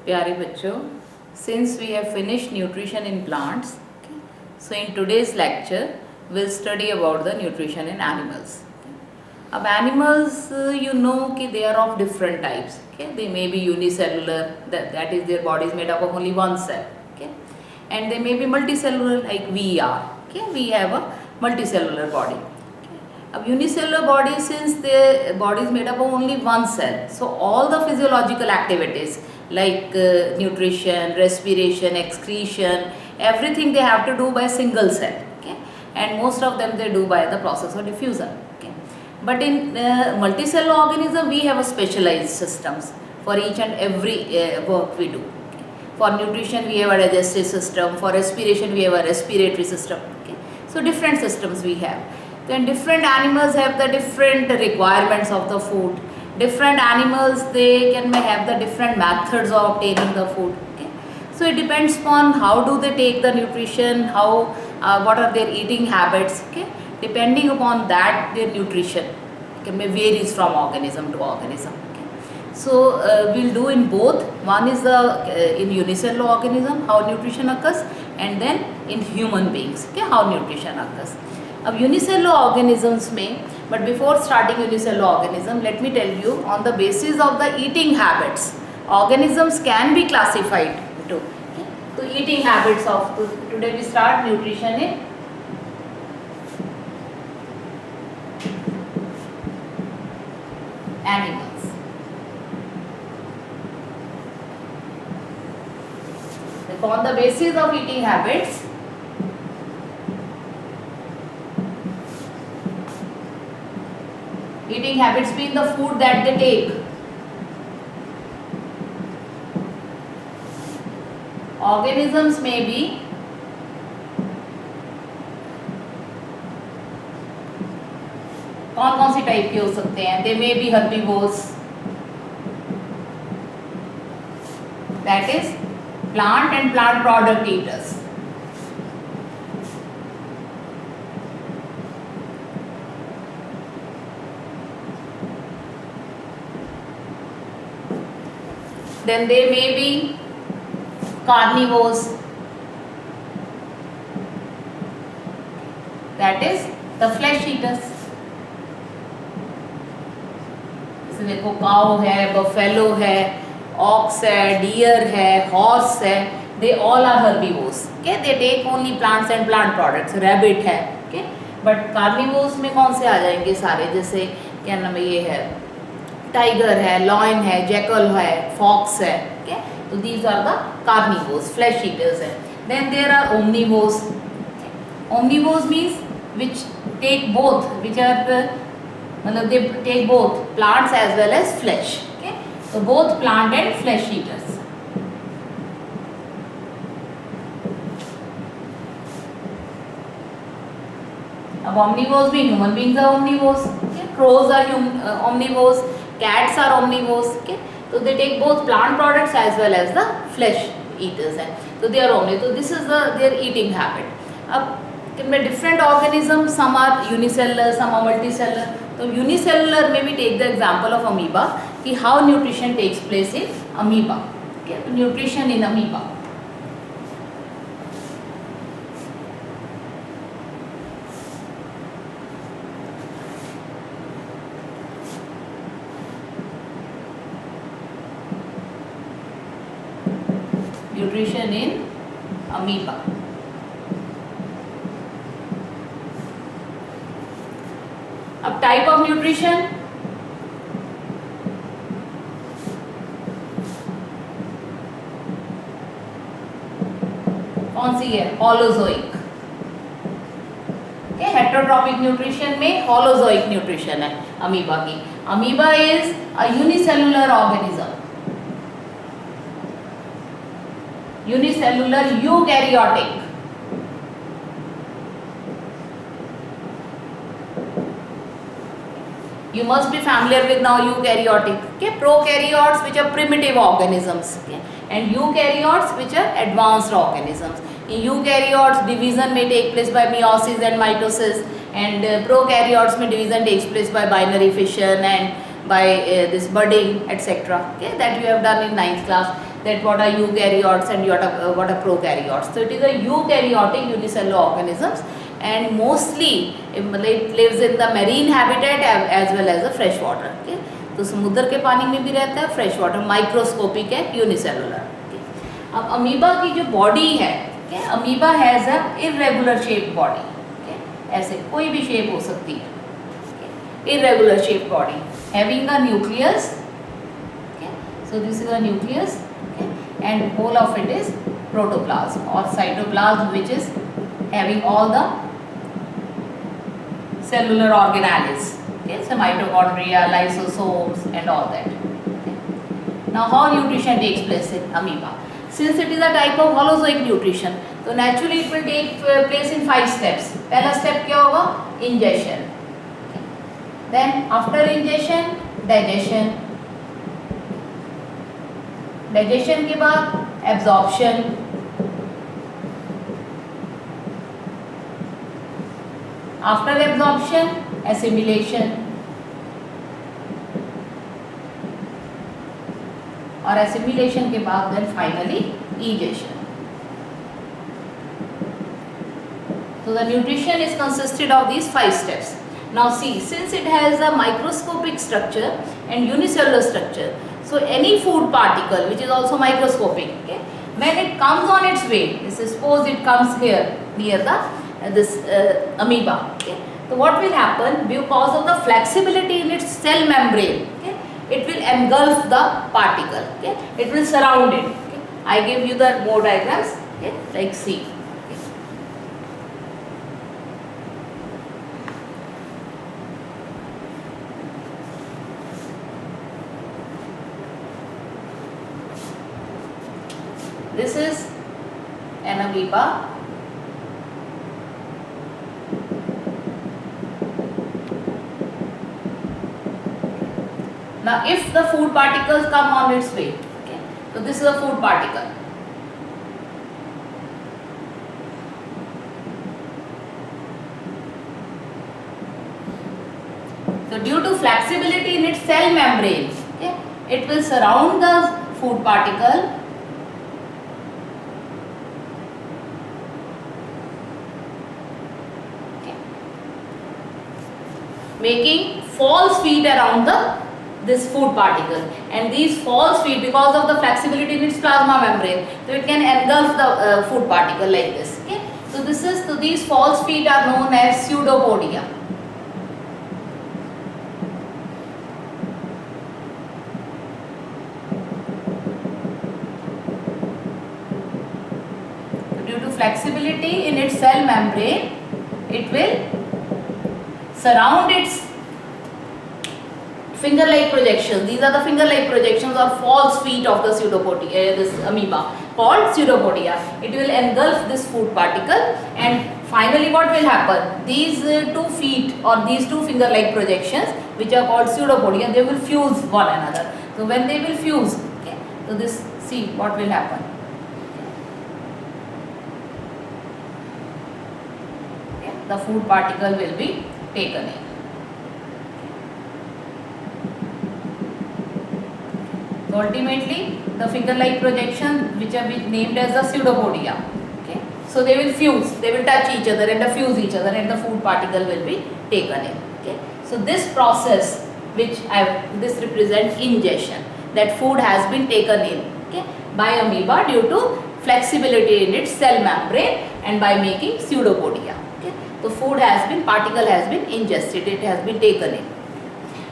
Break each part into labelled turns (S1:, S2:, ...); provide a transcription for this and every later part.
S1: प्यारे बच्चों, since we have finished nutrition in plants, okay, so in today's lecture we'll study about the nutrition in animals. अब animals you know कि they are of different types. Okay, they may be unicellular, that is their body is made up of only one cell. Okay, and they may be multicellular like we are. Okay, we have a multicellular body. अब unicellular body, since the body is made up of only one cell, so all the physiological activities like nutrition, respiration, excretion, everything they have to do by single cell. Okay, and most of them they do by the process of diffusion. Okay, but in multicellular organism we have a specialized systems for each and every work we do. Okay. For nutrition we have a digestive system, for respiration we have a respiratory system. Okay, so different systems we have. Then different animals have the different requirements of the food. Different animals they may have the different methods of obtaining the food. Okay, so it depends upon how do they take the nutrition, how what are their eating habits. Okay, depending upon that their nutrition varies from organism to organism. Okay, so we'll do in both. One is the in unicellular organism how nutrition occurs, and then in human beings. Okay, how nutrition occurs. अब unicellular organisms में, but before starting unicellular organism, let me tell you on the basis of the eating habits, organisms can be classified into. So eating habits of, today we start nutrition in animals. On the basis of eating habits, eating habits mean the food that they take. Organisms may be कौन सी type के हो सकते हैं? They may be herbivores, that is plant and plant product eaters. Then they may be carnivores, that is the flesh eaters. जैसे देखो cow है, buffalo है, aux है, डियर है, हॉर्स है, they all are herbivores. Okay, they take only plants and plant products. Rabbit है, okay, but carnivores में कौन से आ जाएंगे सारे? जैसे क्या नाम है, ये है टाइगर है, लॉयन है, जैकल है, फॉक्स है. Okay, so these are the carnivores, flesh eaters है. Then there are omnivores. Okay. Omnivores means which take both, which are मतलब they take both plants as well as flesh. Okay, so both plant and flesh eaters. अब omnivores में human beings are omnivores. Okay, crows are omnivores. Cats are omnivores. Okay, so they take both plant products as well as the flesh eaters. So they are omnivores. So this is their eating habit. अब इनमें different organisms, some are unicellular, some are multicellular. So unicellular में भी take the example of amoeba कि how nutrition takes place in amoeba. Okay, so nutrition in amoeba. Nutrition in amoeba. अब type of nutrition, कौन सी है? Holozoic. Okay, heterotrophic nutrition में holozoic nutrition है amoeba की. Amoeba is a unicellular organism. Unicellular eukaryotic. You must be familiar with now eukaryotic. Okay, prokaryotes which are primitive organisms. Okay, and eukaryotes which are advanced organisms. In eukaryotes, division may take place by meiosis and mitosis, and prokaryotes में division takes place by binary fission and by this budding, etc. Okay, that you have done in 9th class, that what are eukaryotes and what are prokaryotes. So it is a eukaryotic unicellular organisms, and mostly it lives in the marine habitat as well as the fresh water. Okay, तो समुद्र के पानी में भी रहता है, fresh water, microscopic है, unicellular. अब अमीबा की जो बॉडी है, amoeba has a irregular shape body. ऐसे कोई भी शेप हो सकती है, irregular shaped body having a nucleus. Okay, so this is a nucleus, okay, and whole of it is protoplasm or cytoplasm, which is having all the cellular organelles. Okay, so mitochondria, lysosomes and all that. Okay. Now how nutrition takes place in amoeba? Since it is a type of holozoic nutrition, so naturally it will take place in 5 steps. पहला step क्या होगा? Ingestion. Okay. Then after ingestion, digestion. Digestion के बाद absorption. After absorption, assimilation. और assimilation के बाद then finally egestion. So the nutrition is consisted of these 5 steps. Now see, since it has a microscopic structure and unicellular structure, so any food particle which is also microscopic, okay, when it comes on its way, suppose it comes here near the this amoeba, okay, so what will happen, because of the flexibility in its cell membrane, okay, it will engulf the particle, okay, it will surround it. Okay. I give you the more diagrams, okay, like see. This is an amoeba. Now if the food particles come on its way, okay, so this is a food particle. So due to flexibility in its cell membrane, okay, it will surround the food particle making false feet around this food particle, and these false feet, because of the flexibility in its plasma membrane, so it can engulf the food particle like this. Okay, so these false feet are known as pseudopodia. Due to flexibility in its cell membrane, it will surround its finger-like projections. These are the finger-like projections or false feet of the pseudopodia, this amoeba called pseudopodia. It will engulf this food particle, and finally what will happen? These 2 feet or these 2 finger-like projections, which are called pseudopodia, they will fuse one another. So when they will fuse, okay, so this, see what will happen. Okay, the food particle will be taken in. So ultimately the finger-like projection, which are named as the pseudopodia, okay, so they will fuse, they will touch each other and fuse each other, and the food particle will be taken in. Okay, so this process, which this represents ingestion, that food has been taken in, okay, by amoeba due to flexibility in its cell membrane and by making pseudopodia. So food has been, particle has been ingested, it has been taken in.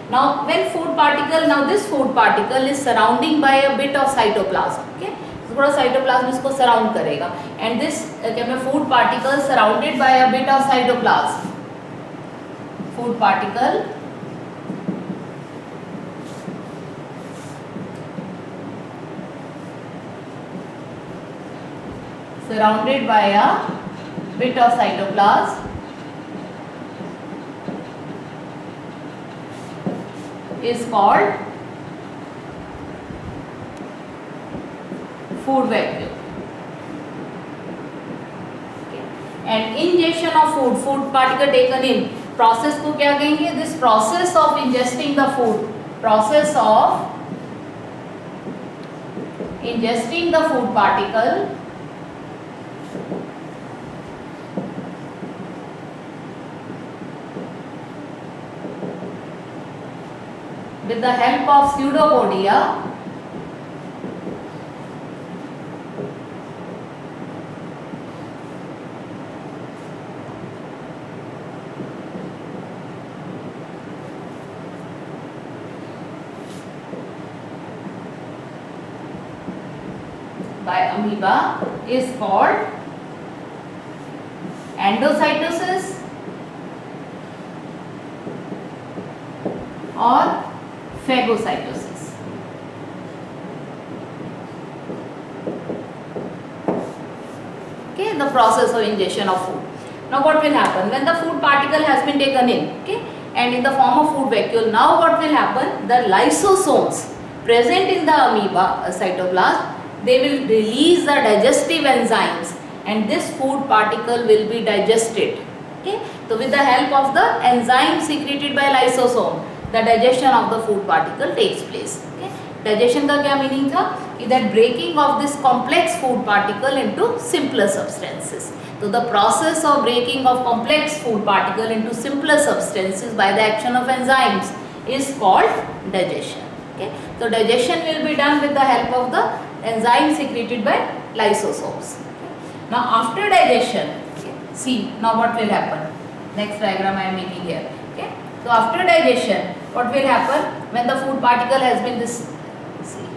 S1: Now when food particle, now this food particle is surrounding by a bit of cytoplasm, okay, so थोड़ा cytoplasm इसको surround करेगा, and this food particle surrounded by a bit of cytoplasm, food particle surrounded by a bit of cytoplasm is called food vacuum. Okay. And ingestion of food particle taken in, process को क्या कहेंगे? This process of ingesting the food, process of ingesting the food particle with the help of pseudopodia by amoeba is called endocytosis or phagocytosis. Okay, the process of ingestion of food. Now what will happen when the food particle has been taken in, okay, and in the form of food vacuole? Now what will happen? The lysosomes present in the amoeba cytoplasm, they will release the digestive enzymes and this food particle will be digested. Okay, so with the help of the enzyme secreted by lysosome, the digestion of the food particle takes place. Okay, digestion का क्या meaning था? That breaking of this complex food particle into simpler substances. So the process of breaking of complex food particle into simpler substances by the action of enzymes is called digestion. Okay, so digestion will be done with the help of the enzyme secreted by lysosomes. Okay. Now after digestion, okay, see now what will happen. Next diagram I am making here. Okay. So after digestion, what will happen when the food particle has been this? See,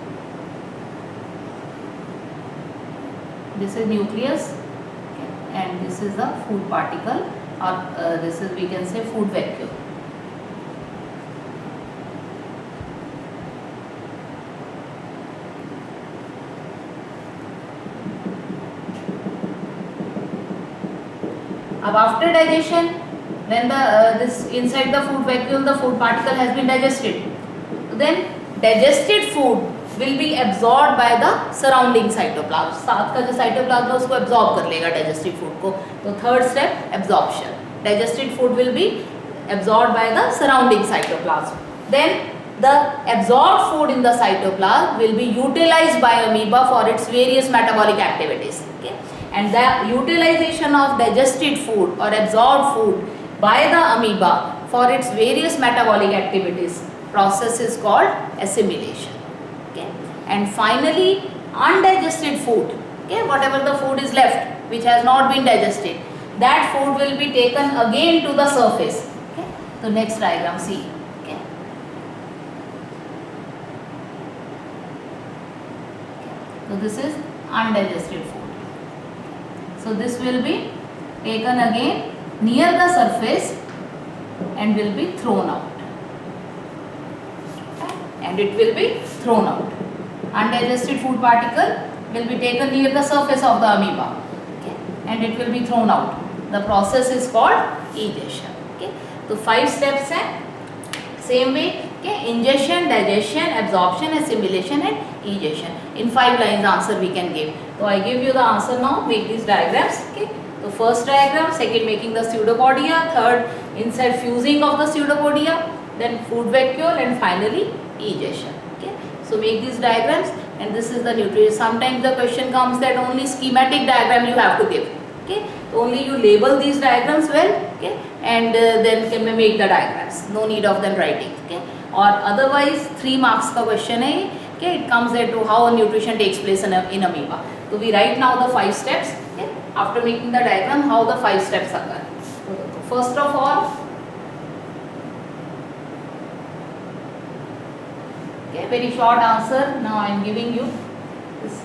S1: this is nucleus, okay, and this is the food particle, or this is, we can say, food vacuole. After digestion, when the this inside the food vacuole the food particle has been digested, then digested food will be absorbed by the surrounding cytoplasm. साथ का जो cytoplasm है उसको absorb कर लेगा digested food को. तो third step, absorption. Digested food will be absorbed by the surrounding cytoplasm. Then the absorbed food in the cytoplasm will be utilized by amoeba for its various metabolic activities. Okay? And the utilization of digested food or absorbed food by the amoeba for its various metabolic activities process is called assimilation. Okay? And finally, undigested food, okay, whatever the food is left which has not been digested, that food will be taken again to the surface. Okay? So next diagram, see. Okay? So this is undigested food. So this will be taken again near the surface and will be thrown out. Okay? And it will be thrown out. Undigested food particle will be taken near the surface of the amoeba, okay, and it will be thrown out. The process is called egestion. Okay? So 5 steps हैं. Same way, okay, ingestion, digestion, absorption, assimilation and egestion. In 5 lines answer we can give. So I give you the answer now. Make these diagrams. Okay. So first diagram, second making the pseudopodia, third inside fusing of the pseudopodia, then food vacuole and finally egestion. Okay. So make these diagrams and this is the nutrition. Sometimes the question comes that only schematic diagram you have to give. Okay. So only you label these diagrams well, okay, and then can make the diagrams. No need of them writing. Okay. Or otherwise 3 marks ka question hai. Okay. It comes there to how nutrition takes place in amoeba. So we write now the 5 steps. Okay. After making the diagram, how the 5 steps occur. So first of all, okay, very short answer. Now I am giving you this.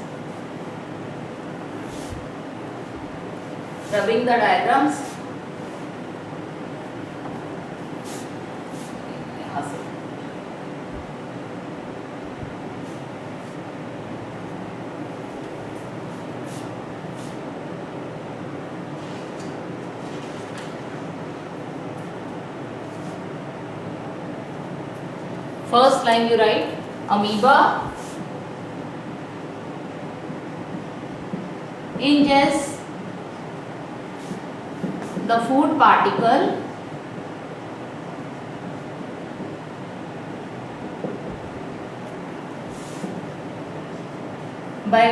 S1: Rubbing the diagrams. First line you write, amoeba ingests the food particle by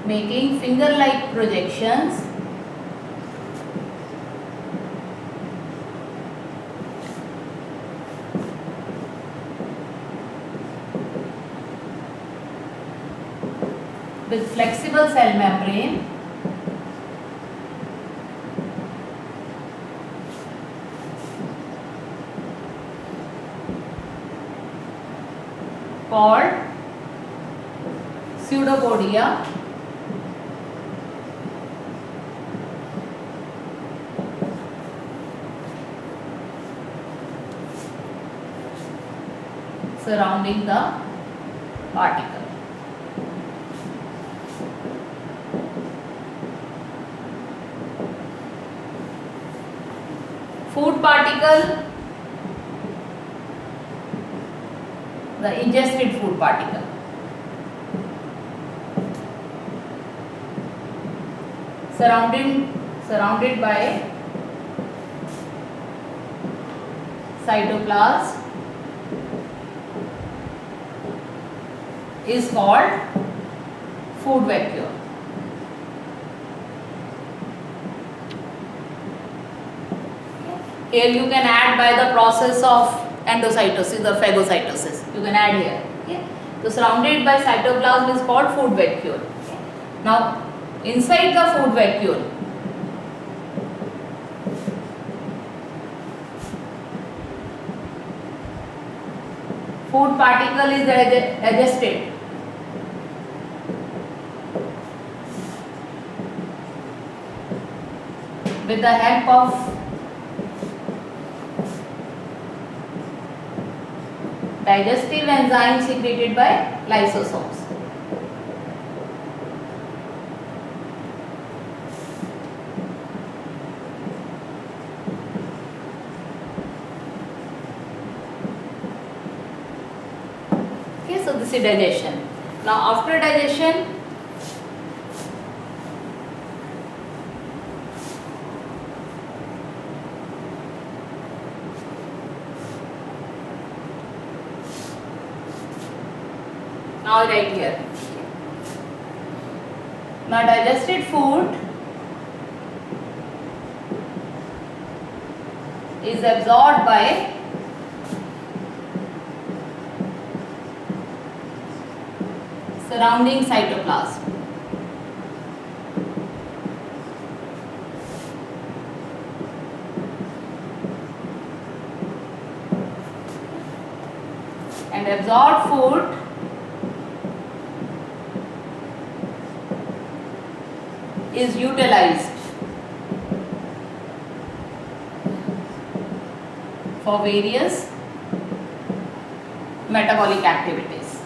S1: making finger-like projections with flexible cell membrane called pseudopodia surrounding the particle. Food particle, the ingested food particle. Surrounded by cytoplasm is called food vacuole. Here you can add by the process of endocytosis or phagocytosis. You can add here. Okay. So surrounded by cytoplasm is called food vacuole. Okay. Now inside the food vacuole, food particle is digested with the help of digestive enzymes secreted by lysosomes. Okay, so this is digestion. Now after digestion, now right here. Now digested food is absorbed by surrounding cytoplasm. And absorbed food is utilized for various metabolic activities.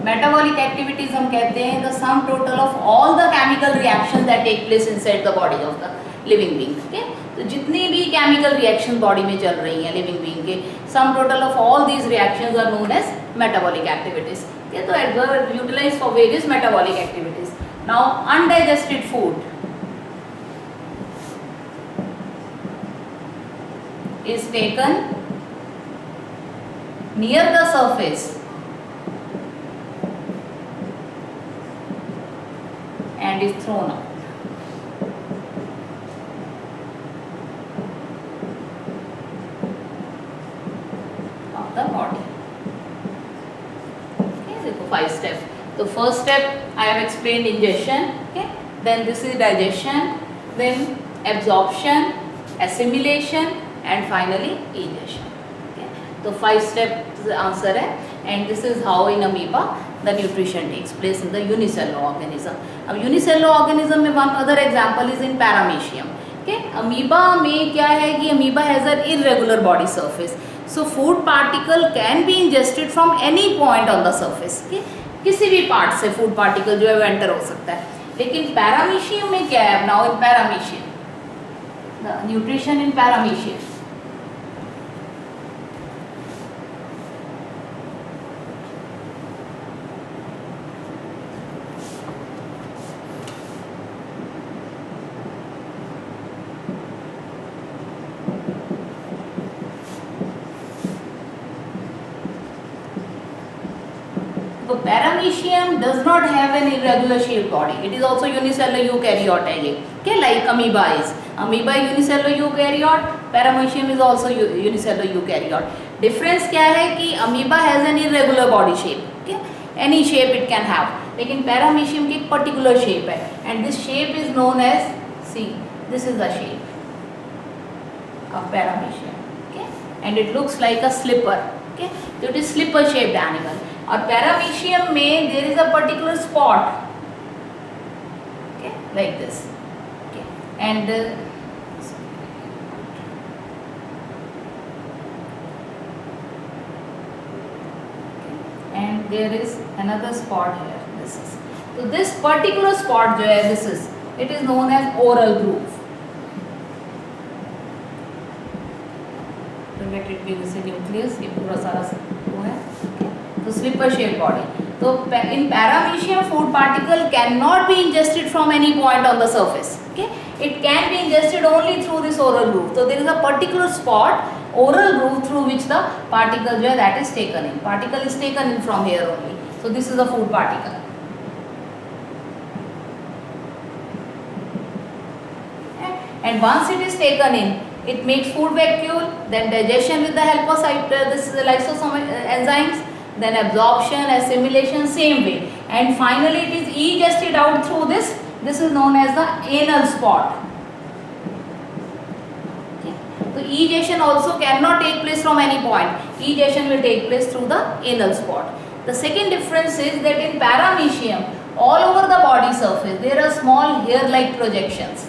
S1: Metabolic activities हम कहते हैं the sum total of all the chemical reactions that take place inside the body of the living being. Okay? तो जितनी भी chemical reaction body में चल रही हैं living being के sum total of all these reactions are known as metabolic activities. Okay? तो absorbed utilized for various metabolic activities. Now undigested food is taken near the surface and is thrown out. Of the body. Okay, देखो 5 steps. So first step I have explained ingestion. Okay, then this is digestion, then absorption, assimilation, and finally egestion. Okay, so 5 steps answer है, and this is how in amoeba the nutrition takes place in the unicellular organism. अब unicellular organism में one other example is in paramecium. Okay, amoeba में क्या है कि amoeba has an irregular body surface. So food particle can be ingested from any point on the surface. Okay, किसी भी part से food particle जो है वो enter हो सकता है. लेकिन paramecium में क्या है? Now in paramecium, the nutrition in paramecium. तो paramecium does not have an irregular shaped body. It is also unicellular eukaryote है ये, okay, like amoeba is. Amoeba unicellular eukaryote, paramecium is also unicellular eukaryote. Difference क्या है कि amoeba has an irregular body shape, okay, any shape it can have. लेकिन paramecium की एक particular shape है, and this shape is known as, see, this is the shape of paramecium, okay, and it looks like a slipper, okay, so it is slipper shaped animal. और paramecium में there is a particular spot, okay, like this, okay, and and there is another spot here. This is, so this particular spot जो है, this is, it is known as oral groove. तो let it be this nucleus, ये पूरा सारा वो है, तो slipper shaped body. तो in paramecium, food particle cannot be ingested from any point on the surface. Okay, it can be ingested only through this oral groove. So there is a particular spot, oral groove, through which the particle जो है that is taken in. Particle is taken in from here only. So this is a food particle. Okay. And once it is taken in, it makes food vacuole, then digestion with the help of this lysosome enzymes, then absorption, assimilation, same way, and finally it is egested out through this. This is known as the anal spot. Okay. So egestion also cannot take place from any point. Egestion will take place through the anal spot. The second difference is that in paramecium, all over the body surface there are small hair-like projections.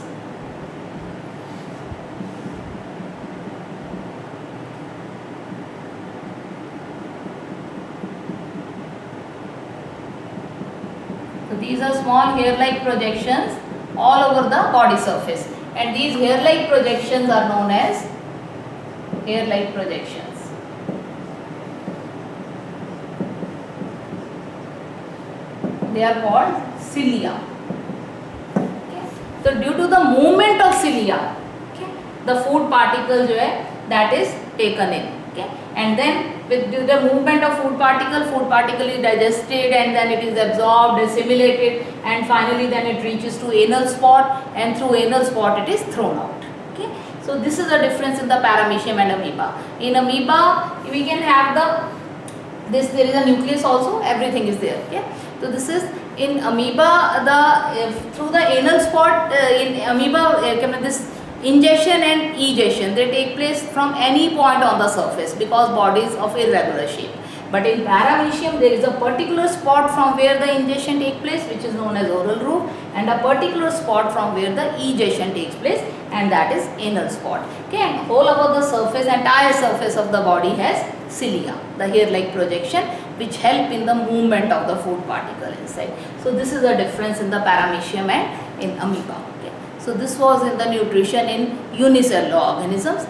S1: So these are small hair-like projections all over the body surface, and these hair-like projections are known as hair-like projections. They are called cilia. Okay. So due to the movement of cilia, okay, the food particle जो है that is taken in. Okay, and then with the movement of food particle is digested, and then it is absorbed, assimilated, and finally then it reaches to anal spot, and through anal spot it is thrown out. Okay, so this is the difference in the paramecium and amoeba. In amoeba we can have there is a nucleus also, everything is there. Okay, so this is in amoeba, through the anal spot, in amoeba this ingestion and egestion, they take place from any point on the surface because body is of irregular shape. But in paramecium there is a particular spot from where the ingestion takes place, which is known as oral groove, and a particular spot from where the egestion takes place, and that is anal spot. Okay, and all over the surface, entire surface of the body has cilia, the hair-like projection, which help in the movement of the food particle inside. So this is the difference in the paramecium and in amoeba. So this was in the nutrition in unicellular organisms.